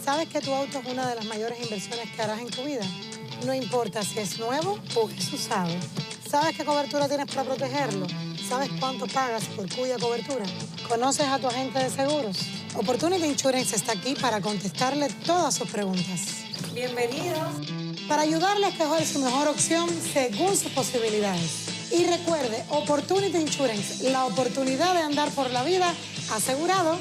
¿Sabes que tu auto es una de las mayores inversiones que harás en tu vida? No importa si es nuevo o es usado. ¿Sabes qué cobertura tienes para protegerlo? ¿Sabes cuánto pagas por cuya cobertura? ¿Conoces a tu agente de seguros? Opportunity Insurance está aquí para contestarle todas sus preguntas. Bienvenidos. Para ayudarle a escoger su mejor opción según sus posibilidades. Y recuerde, Opportunity Insurance, la oportunidad de andar por la vida asegurado.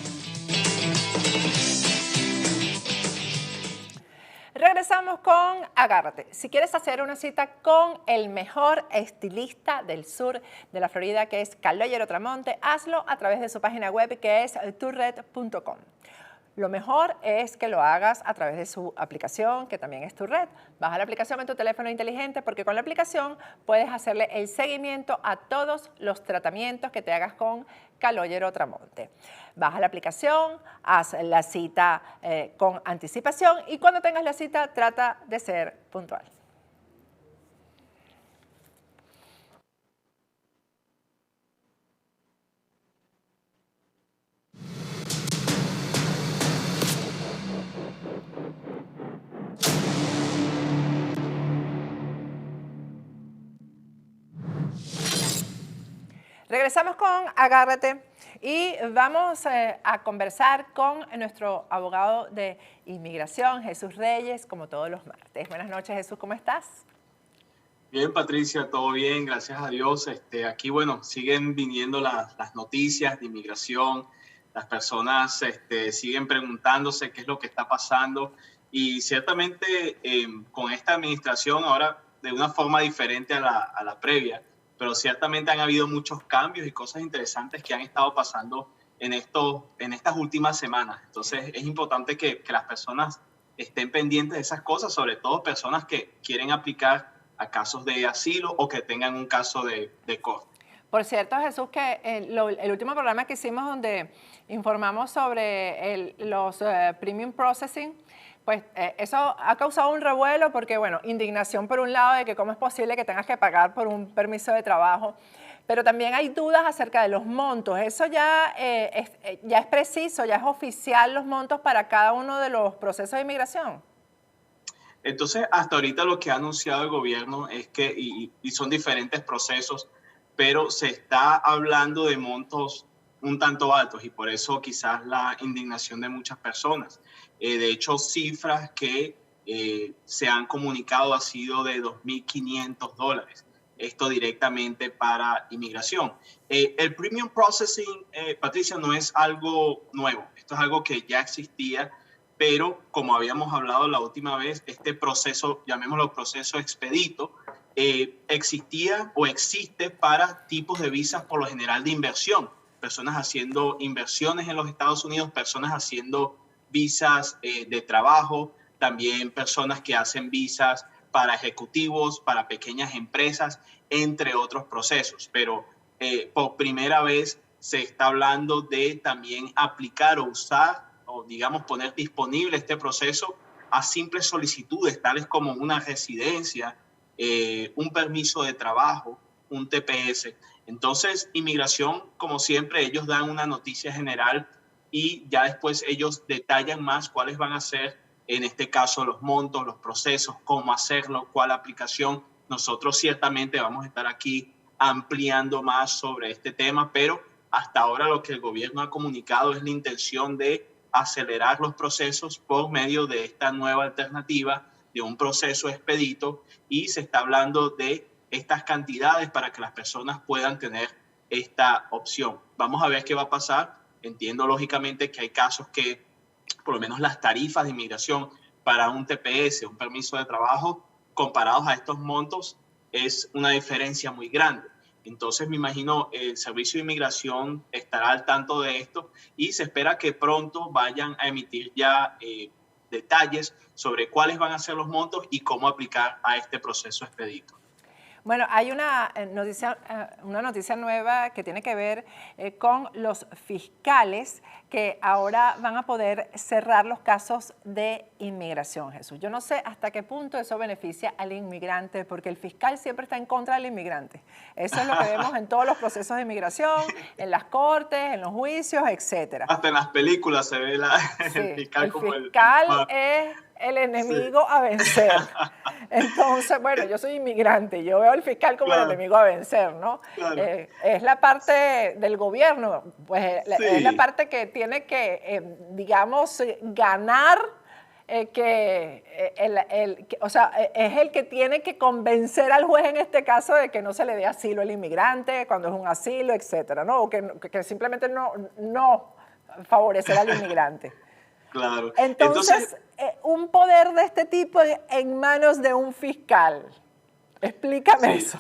Regresamos con Agárrate. Si quieres hacer una cita con el mejor estilista del sur de la Florida, que es Calogero Tramonte, hazlo a través de su página web, que es turred.com. Lo mejor es que lo hagas a través de su aplicación, que también es Turred. Baja la aplicación en tu teléfono inteligente, porque con la aplicación puedes hacerle el seguimiento a todos los tratamientos que te hagas con Calogero Tramonte. Baja la aplicación, haz la cita con anticipación y cuando tengas la cita trata de ser puntual. Regresamos con Agárrate y vamos a conversar con nuestro abogado de inmigración, Jesús Reyes, como todos los martes. Buenas noches, Jesús, ¿cómo estás? Bien, Patricia, todo bien, gracias a Dios. Aquí, bueno, siguen viniendo las noticias de inmigración, las personas siguen preguntándose qué es lo que está pasando y ciertamente con esta administración ahora de una forma diferente a la previa, pero ciertamente han habido muchos cambios y cosas interesantes que han estado pasando en estas últimas semanas. Entonces es importante que las personas estén pendientes de esas cosas, sobre todo personas que quieren aplicar a casos de asilo o que tengan un caso de corte. Por cierto, Jesús, que el último programa que hicimos donde informamos sobre los premium processing, pues eso ha causado un revuelo porque, bueno, indignación por un lado de que cómo es posible que tengas que pagar por un permiso de trabajo, pero también hay dudas acerca de los montos. Eso ya es preciso, ya es oficial los montos para cada uno de los procesos de inmigración. Entonces, hasta ahorita lo que ha anunciado el gobierno es que, y son diferentes procesos, pero se está hablando de montos un tanto altos y por eso quizás la indignación de muchas personas. De hecho, cifras que se han comunicado ha sido de $2.500. Esto directamente para inmigración. El premium processing, Patricia, no es algo nuevo. Esto es algo que ya existía, pero como habíamos hablado la última vez, este proceso, llamémoslo proceso expedito, existía o existe para tipos de visas por lo general de inversión. Personas haciendo inversiones en los Estados Unidos, personas haciendo visas de trabajo, también personas que hacen visas para ejecutivos, para pequeñas empresas, entre otros procesos. Pero por primera vez se está hablando de también aplicar o usar o digamos poner disponible este proceso a simples solicitudes, tales como una residencia, un permiso de trabajo, un TPS. Entonces, inmigración, como siempre, ellos dan una noticia general y ya después ellos detallan más cuáles van a ser, en este caso, los montos, los procesos, cómo hacerlo, cuál aplicación. Nosotros ciertamente vamos a estar aquí ampliando más sobre este tema, pero hasta ahora lo que el gobierno ha comunicado es la intención de acelerar los procesos por medio de esta nueva alternativa de un proceso expedito y se está hablando de estas cantidades para que las personas puedan tener esta opción. Vamos a ver qué va a pasar. Entiendo lógicamente que hay casos que por lo menos las tarifas de inmigración para un TPS, un permiso de trabajo, comparados a estos montos, es una diferencia muy grande. Entonces me imagino el Servicio de Inmigración estará al tanto de esto y se espera que pronto vayan a emitir ya detalles sobre cuáles van a ser los montos y cómo aplicar a este proceso expedito. Bueno, hay una noticia nueva que tiene que ver con los fiscales que ahora van a poder cerrar los casos de inmigración, Jesús. Yo no sé hasta qué punto eso beneficia al inmigrante, porque el fiscal siempre está en contra del inmigrante. Eso es lo que vemos en todos los procesos de inmigración, en las cortes, en los juicios, etcétera. Hasta en las películas se ve Sí, el fiscal como el fiscal el... es el enemigo Sí. a vencer. Entonces, bueno, yo soy inmigrante, yo veo al fiscal como el Claro, enemigo a vencer, ¿no? claro. Es la parte del gobierno, pues es la Sí, parte que tiene que, digamos, ganar, o sea, es el que tiene que convencer al juez en este caso de que no se le dé asilo al inmigrante cuando es un asilo, etcétera, ¿no? O que simplemente no favorecer al inmigrante. claro. Entonces, un poder de este tipo en manos de un fiscal. Explícame Sí, eso.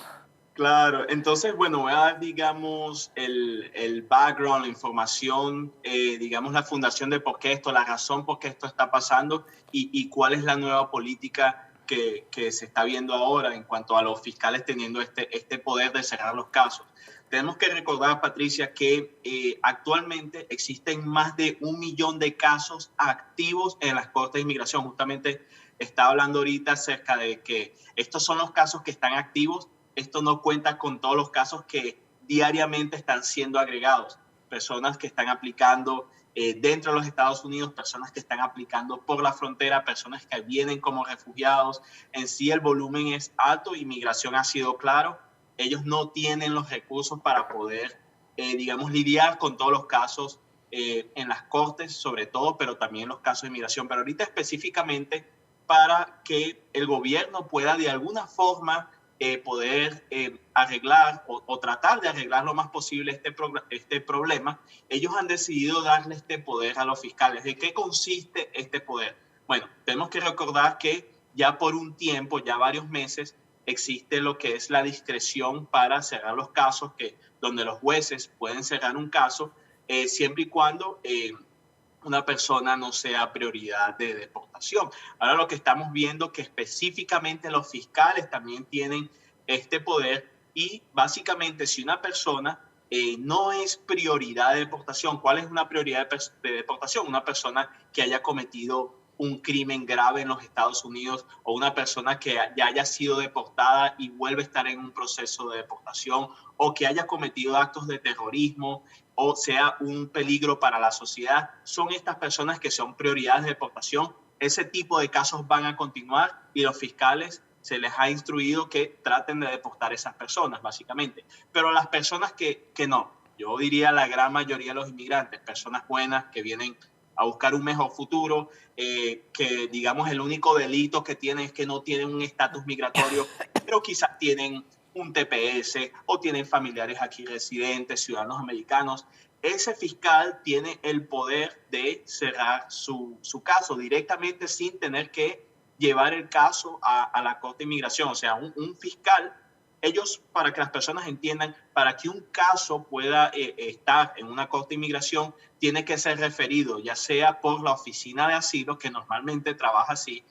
claro. Entonces, bueno, voy a dar, digamos, el background, la información, digamos, la fundación de por qué esto, la razón por qué esto está pasando y cuál es la nueva política que se está viendo ahora en cuanto a los fiscales teniendo este poder de cerrar los casos. Tenemos que recordar, Patricia, que actualmente existen más de 1 millón de casos activos en las Cortes de Inmigración. Justamente estaba hablando ahorita acerca de que estos son los casos que están activos. Esto no cuenta con todos los casos que diariamente están siendo agregados. Personas que están aplicando dentro de los Estados Unidos, personas que están aplicando por la frontera, personas que vienen como refugiados. En sí el volumen es alto, inmigración ha sido claro. Ellos no tienen los recursos para poder, digamos, lidiar con todos los casos en las cortes, sobre todo, pero también los casos de inmigración. Pero ahorita específicamente para que el gobierno pueda de alguna forma poder arreglar o tratar de arreglar lo más posible este problema, ellos han decidido darle este poder a los fiscales. ¿De qué consiste este poder? Bueno, tenemos que recordar que ya por un tiempo, ya varios meses, existe lo que es la discreción para cerrar los casos, donde los jueces pueden cerrar un caso siempre y cuando una persona no sea prioridad de deportación. Ahora lo que estamos viendo que específicamente los fiscales también tienen este poder y básicamente si una persona no es prioridad de deportación, ¿cuál es una prioridad de deportación? Una persona que haya cometido un crimen grave en los Estados Unidos o una persona que ya haya sido deportada y vuelve a estar en un proceso de deportación o que haya cometido actos de terrorismo o sea un peligro para la sociedad, son estas personas que son prioridades de deportación. Ese tipo de casos van a continuar y los fiscales se les ha instruido que traten de deportar a esas personas, básicamente. Pero las personas que no, yo diría la gran mayoría de los inmigrantes, personas buenas que vienen a buscar un mejor futuro, que digamos el único delito que tienen es que no tienen un estatus migratorio, pero quizás tienen un TPS o tienen familiares aquí residentes, ciudadanos americanos. Ese fiscal tiene el poder de cerrar su caso directamente sin tener que llevar el caso a la Corte de Inmigración. O sea, un fiscal, ellos, para que las personas entiendan, para que un caso pueda estar en una Corte de Inmigración, tiene que ser referido, ya sea por la Oficina de Asilo, que normalmente trabaja así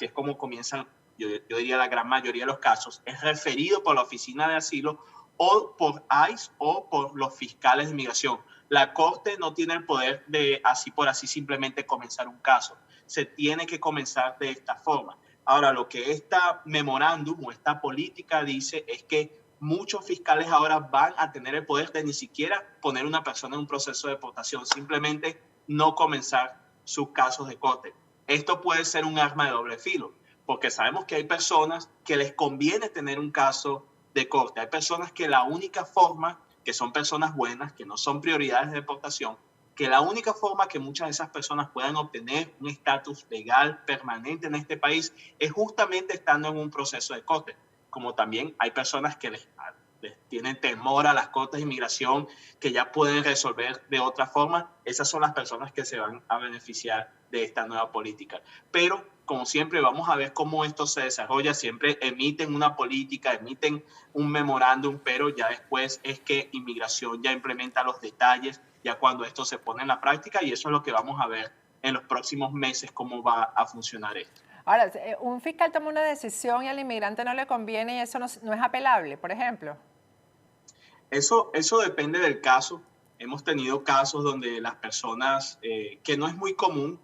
es como comienzan, yo diría la gran mayoría de los casos, es referido por la Oficina de Asilo o por ICE o por los fiscales de inmigración. La Corte no tiene el poder de así por así simplemente comenzar un caso. Se tiene que comenzar de esta forma. Ahora, lo que esta memorándum o esta política dice es que muchos fiscales ahora van a tener el poder de ni siquiera poner una persona en un proceso de deportación, simplemente no comenzar sus casos de corte. Esto puede ser un arma de doble filo, porque sabemos que hay personas que les conviene tener un caso de corte. Hay personas que la única forma, que son personas buenas, que no son prioridades de deportación, que la única forma que muchas de esas personas puedan obtener un estatus legal permanente en este país es justamente estando en un proceso de corte. Como también hay personas que les tienen temor a las cortes de inmigración, que ya pueden resolver de otra forma. Esas son las personas que se van a beneficiar de esta nueva política. Pero, como siempre, vamos a ver cómo esto se desarrolla. Siempre emiten una política, emiten un memorándum, pero ya después es que inmigración ya implementa los detalles, ya cuando esto se pone en la práctica, y eso es lo que vamos a ver en los próximos meses, cómo va a funcionar esto. Ahora, un fiscal toma una decisión y al inmigrante no le conviene y eso no es apelable, por ejemplo. Eso depende del caso. Hemos tenido casos donde las personas, que no es muy común,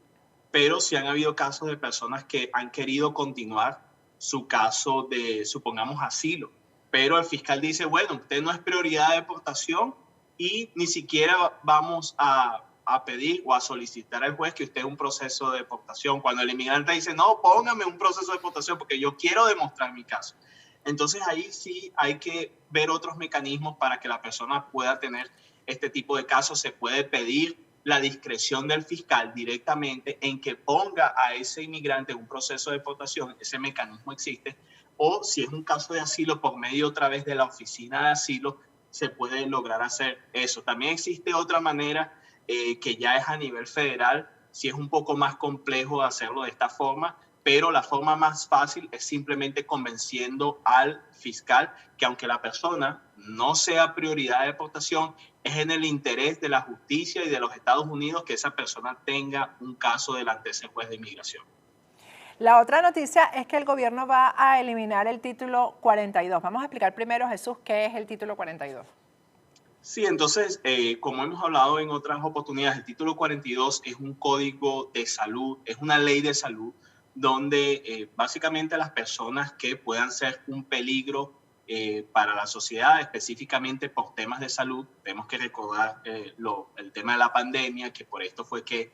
pero sí han habido casos de personas que han querido continuar su caso de, supongamos, asilo. Pero el fiscal dice, bueno, usted no es prioridad de deportación y ni siquiera vamos a pedir o a solicitar al juez que usted un proceso de deportación. Cuando el inmigrante dice, no, póngame un proceso de deportación porque yo quiero demostrar mi caso. Entonces ahí sí hay que ver otros mecanismos para que la persona pueda tener este tipo de casos. Se puede pedir la discreción del fiscal directamente en que ponga a ese inmigrante en un proceso de deportación. Ese mecanismo existe. O si es un caso de asilo, por medio otra vez de la oficina de asilo, se puede lograr hacer eso. También existe otra manera que ya es a nivel federal. Si es un poco más complejo hacerlo de esta forma, pero la forma más fácil es simplemente convenciendo al fiscal que aunque la persona no sea prioridad de deportación, es en el interés de la justicia y de los Estados Unidos que esa persona tenga un caso delante de ese juez de inmigración. La otra noticia es que el gobierno va a eliminar el título 42. Vamos a explicar primero, Jesús, qué es el título 42. Sí, entonces, como hemos hablado en otras oportunidades, el título 42 es un código de salud, es una ley de salud donde básicamente las personas que puedan ser un peligro para la sociedad, específicamente por temas de salud, tenemos que recordar el tema de la pandemia, que por esto fue que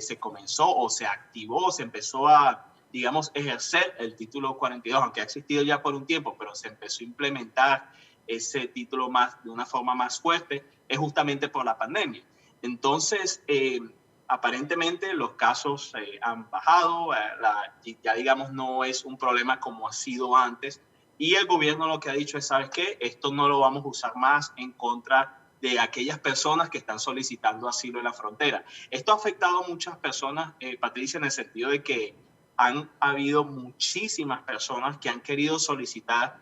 se comenzó o se activó, se empezó a, digamos, ejercer el título 42, aunque ha existido ya por un tiempo, pero se empezó a implementar ese título de una forma más fuerte, es justamente por la pandemia. Entonces, aparentemente los casos han bajado, ya digamos no es un problema como ha sido antes, y el gobierno lo que ha dicho es, ¿sabes qué? Esto no lo vamos a usar más en contra de aquellas personas que están solicitando asilo en la frontera. Esto ha afectado a muchas personas, Patricia, en el sentido de que han habido muchísimas personas que han querido solicitar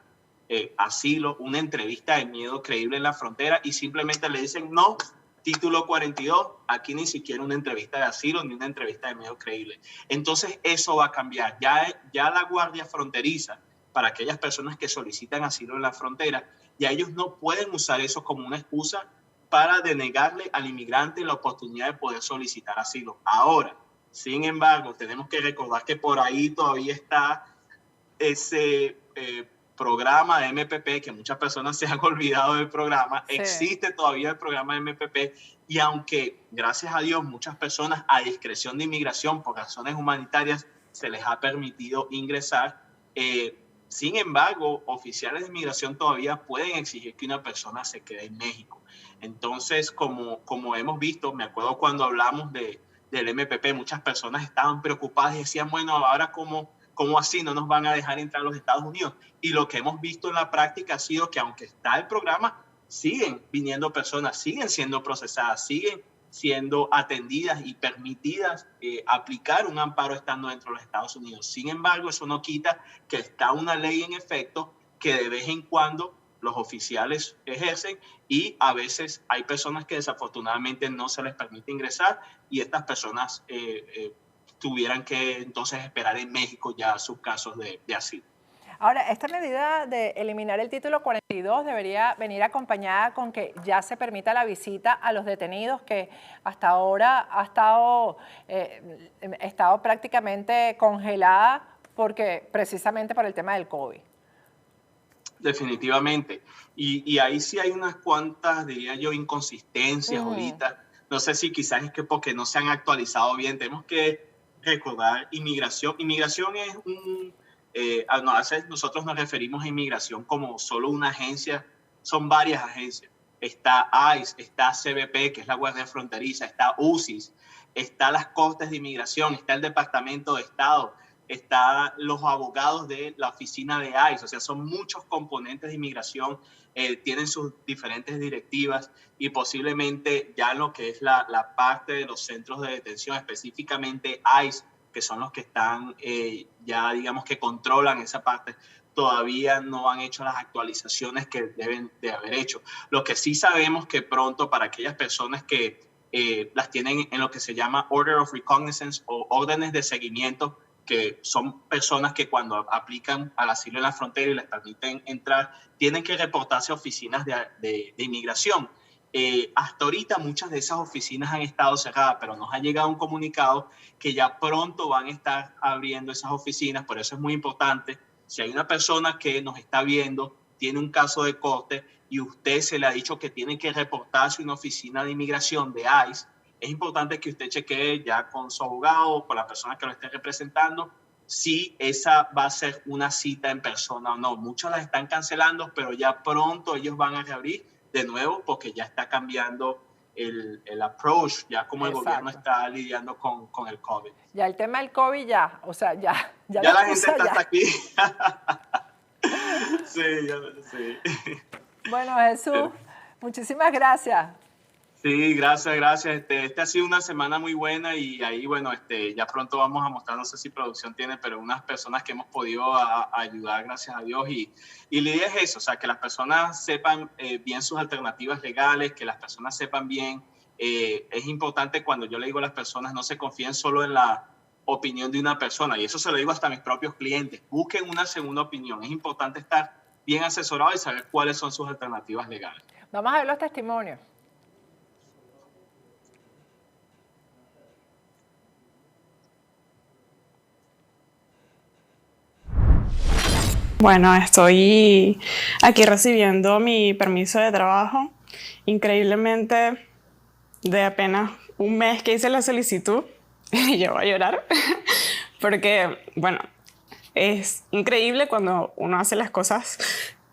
asilo, una entrevista de miedo creíble en la frontera y simplemente le dicen no, título 42, aquí ni siquiera una entrevista de asilo ni una entrevista de miedo creíble. Entonces eso va a cambiar. Ya la Guardia Fronteriza, para aquellas personas que solicitan asilo en la frontera, ya ellos no pueden usar eso como una excusa para denegarle al inmigrante la oportunidad de poder solicitar asilo. Ahora, sin embargo, tenemos que recordar que por ahí todavía está ese programa de MPP, que muchas personas se han olvidado del programa, sí. Existe todavía el programa de MPP y aunque, gracias a Dios, muchas personas a discreción de inmigración por razones humanitarias se les ha permitido ingresar, sin embargo, oficiales de inmigración todavía pueden exigir que una persona se quede en México. Entonces, como hemos visto, me acuerdo cuando hablamos del MPP, muchas personas estaban preocupadas y decían, bueno, ahora ¿cómo así no nos van a dejar entrar a los Estados Unidos? Y lo que hemos visto en la práctica ha sido que aunque está el programa, siguen viniendo personas, siguen siendo procesadas, siguen siendo atendidas y permitidas aplicar un amparo estando dentro de los Estados Unidos. Sin embargo, eso no quita que está una ley en efecto que de vez en cuando los oficiales ejercen y a veces hay personas que desafortunadamente no se les permite ingresar y estas personas tuvieran que entonces esperar en México ya sus casos de asilo. Ahora, esta medida de eliminar el título 42 debería venir acompañada con que ya se permita la visita a los detenidos, que hasta ahora ha estado prácticamente congelada precisamente por el tema del COVID. Definitivamente. Y ahí sí hay unas cuantas, diría yo, inconsistencias ahorita. No sé si quizás es que porque no se han actualizado bien. Tenemos que recordar inmigración. Inmigración es a veces nosotros nos referimos a inmigración como solo una agencia, son varias agencias. Está ICE, está CBP, que es la Guardia Fronteriza, está UCIS, está las Cortes de Inmigración, está el Departamento de Estado, está los abogados de la oficina de ICE, o sea, son muchos componentes de inmigración, tienen sus diferentes directivas y posiblemente ya lo que es la parte de los centros de detención, específicamente ICE, que son los que están ya digamos que controlan esa parte, todavía no han hecho las actualizaciones que deben de haber hecho. Lo que sí sabemos que pronto para aquellas personas que las tienen en lo que se llama Order of Recognizance o órdenes de seguimiento, que son personas que cuando aplican al asilo en la frontera y les permiten entrar, tienen que reportarse a oficinas de inmigración. Hasta ahorita muchas de esas oficinas han estado cerradas, pero nos ha llegado un comunicado que ya pronto van a estar abriendo esas oficinas. Por eso es muy importante, si hay una persona que nos está viendo, tiene un caso de corte y usted se le ha dicho que tiene que reportarse a una oficina de inmigración de ICE, es importante que usted chequee ya con su abogado o con la persona que lo esté representando si esa va a ser una cita en persona o no. Muchas las están cancelando, pero ya pronto ellos van a reabrir de nuevo porque ya está cambiando el approach, ya como el gobierno está lidiando con el COVID. Ya el tema del COVID o sea, ya la gente está hasta aquí. Sí. Bueno, Jesús, muchísimas gracias. Sí, gracias. Este ha sido una semana muy buena y ahí, bueno, ya pronto vamos a mostrar, no sé si producción tiene, pero unas personas que hemos podido ayudar, gracias a Dios. Y la idea es eso, o sea, que las personas sepan bien sus alternativas legales, que las personas sepan bien. Es importante cuando yo le digo a las personas, no se confíen solo en la opinión de una persona, y eso se lo digo hasta a mis propios clientes. Busquen una segunda opinión. Es importante estar bien asesorado y saber cuáles son sus alternativas legales. Vamos a ver los testimonios. Bueno, estoy aquí recibiendo mi permiso de trabajo. Increíblemente, de apenas un mes que hice la solicitud, yo voy a llorar, porque, bueno, es increíble cuando uno hace las cosas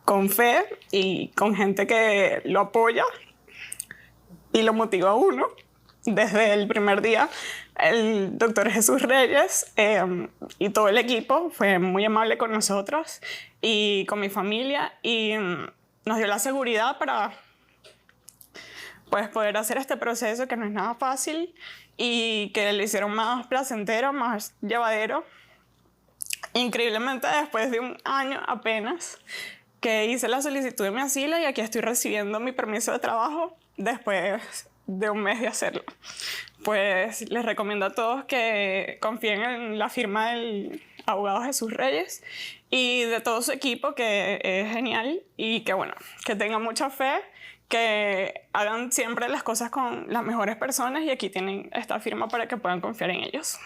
con fe y con gente que lo apoya y lo motiva a uno. Desde el primer día, el doctor Jesús Reyes y todo el equipo fue muy amable con nosotros y con mi familia y nos dio la seguridad para poder hacer este proceso que no es nada fácil y que lo hicieron más placentero, más llevadero. Increíblemente, después de un año apenas que hice la solicitud de mi asilo y aquí estoy recibiendo mi permiso de trabajo después de un mes de hacerlo. Pues les recomiendo a todos que confíen en la firma del abogado Jesús Reyes y de todo su equipo, que es genial, y que bueno, que tengan mucha fe, que hagan siempre las cosas con las mejores personas y aquí tienen esta firma para que puedan confiar en ellos.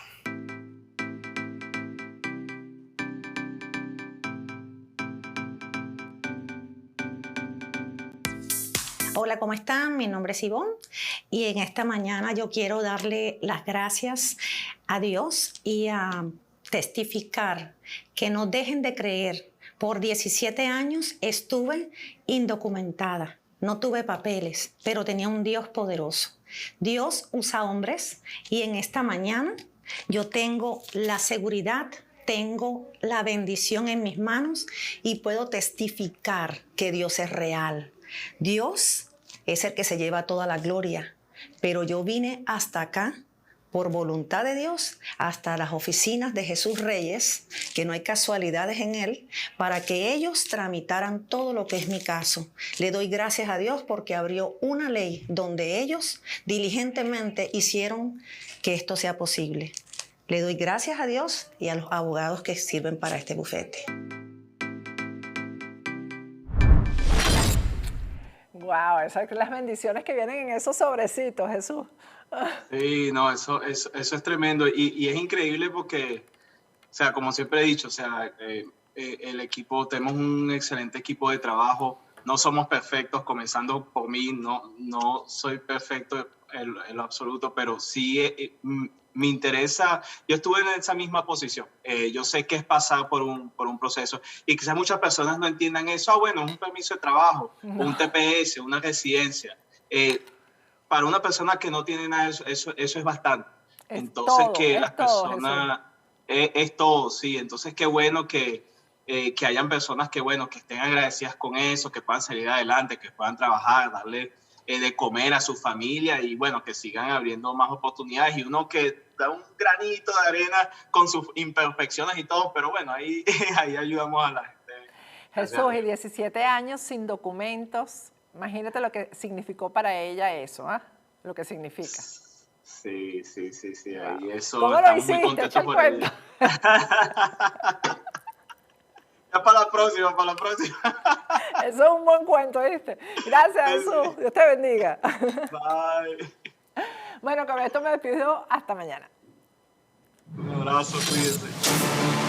Hola, ¿cómo están? Mi nombre es Ivonne y en esta mañana yo quiero darle las gracias a Dios y a testificar que no dejen de creer. Por 17 años estuve indocumentada, no tuve papeles, pero tenía un Dios poderoso. Dios usa hombres y en esta mañana yo tengo la seguridad, tengo la bendición en mis manos y puedo testificar que Dios es real. Dios es el que se lleva toda la gloria, pero yo vine hasta acá por voluntad de Dios, hasta las oficinas de Jesús Reyes, que no hay casualidades en él, para que ellos tramitaran todo lo que es mi caso. Le doy gracias a Dios porque abrió una ley donde ellos diligentemente hicieron que esto sea posible. Le doy gracias a Dios y a los abogados que sirven para este bufete. Wow, esas son las bendiciones que vienen en esos sobrecitos, Jesús. Sí, no, eso es tremendo y es increíble porque, o sea, como siempre he dicho, o sea, el equipo, tenemos un excelente equipo de trabajo, no somos perfectos, comenzando por mí, no soy perfecto en lo absoluto, pero sí me interesa, yo estuve en esa misma posición, yo sé que es pasar por un proceso y quizás muchas personas no entiendan eso, bueno, es un permiso de trabajo, un TPS, una residencia, para una persona que no tiene nada, eso es bastante. Entonces, que las personas... Es todo, sí. Entonces, qué bueno que hayan personas que estén agradecidas con eso, que puedan salir adelante, que puedan trabajar, darle de comer a su familia y, bueno, que sigan abriendo más oportunidades. Y uno que da un granito de arena con sus imperfecciones y todo, pero bueno, ahí ayudamos a la gente. Jesús, y 17 años sin documentos. Imagínate lo que significó para ella eso, ¿ah? Lo que significa. Sí, sí, sí, sí. Ahí eso, ¿Cómo lo estamos muy hiciste? contentos Echa el por él. cuento. Ya para la próxima, para la próxima. Eso es un buen cuento, ¿viste? Gracias, Jesús. Dios te bendiga. Bye. Bueno, con esto me despido. Hasta mañana. Un abrazo, cuídense.